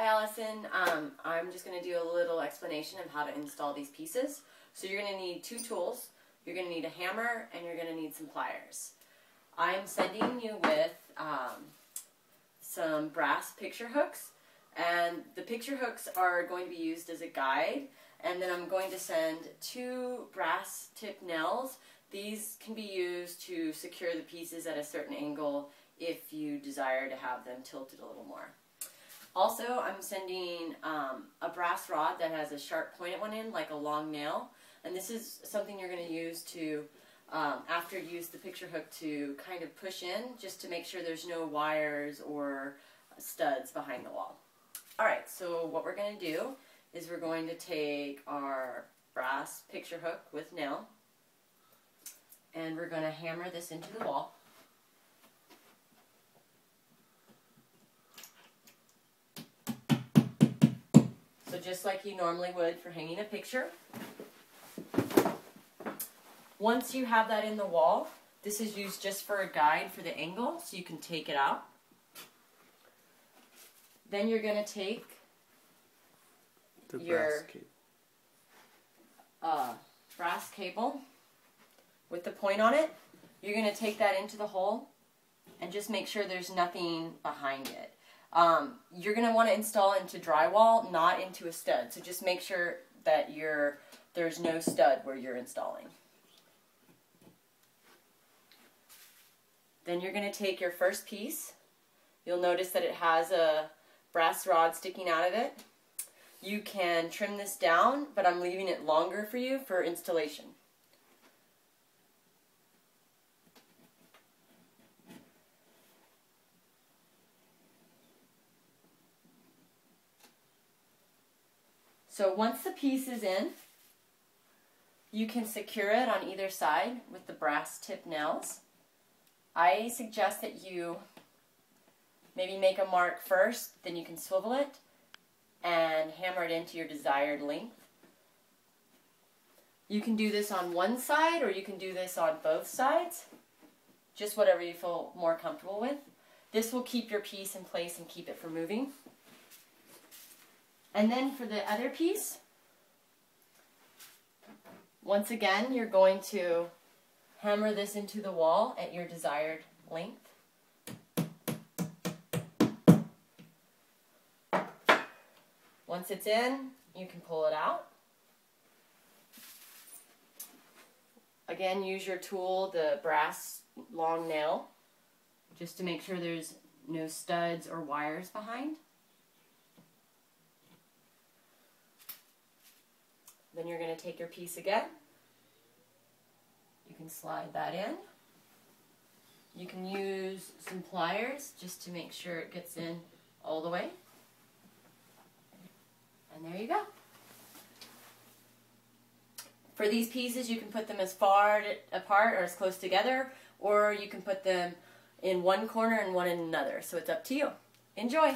Allison. I'm just going to do a little explanation of how to install these pieces. So you're going to need two tools. You're going to need a hammer and you're going to need some pliers. I'm sending you with some brass picture hooks, and the picture hooks are going to be used as a guide, and then I'm going to send two brass tip nails. These can be used to secure the pieces at a certain angle if you desire to have them tilted a little more. Also, I'm sending a brass rod that has a sharp point at one end, like a long nail, and this is something you're going to use to, after you use the picture hook, to kind of push in, just to make sure there's no wires or studs behind the wall. Alright, so what we're going to do is we're going to take our brass picture hook with nail, and we're going to hammer this into the wall. So just like you normally would for hanging a picture. Once you have that in the wall, this is used just for a guide for the angle, so you can take it out. Then you're going to take your brass cable with the point on it. You're going to take that into the hole and just make sure there's nothing behind it. You're going to want to install into drywall, not into a stud. So just make sure that there's no stud where you're installing. Then you're going to take your first piece. You'll notice that it has a brass rod sticking out of it. You can trim this down, but I'm leaving it longer for you for installation. So once the piece is in, you can secure it on either side with the brass tip nails. I suggest that you maybe make a mark first, then you can swivel it and hammer it into your desired length. You can do this on one side or you can do this on both sides, just whatever you feel more comfortable with. This will keep your piece in place and keep it from moving. And then for the other piece, once again, you're going to hammer this into the wall at your desired length. Once it's in, you can pull it out. Again, use your tool, the brass long nail, just to make sure there's no studs or wires behind. Then you're going to take your piece again. You can slide that in. You can use some pliers just to make sure it gets in all the way. And there you go. For these pieces, you can put them as far apart or as close together, or you can put them in one corner and one in another. So it's up to you. Enjoy!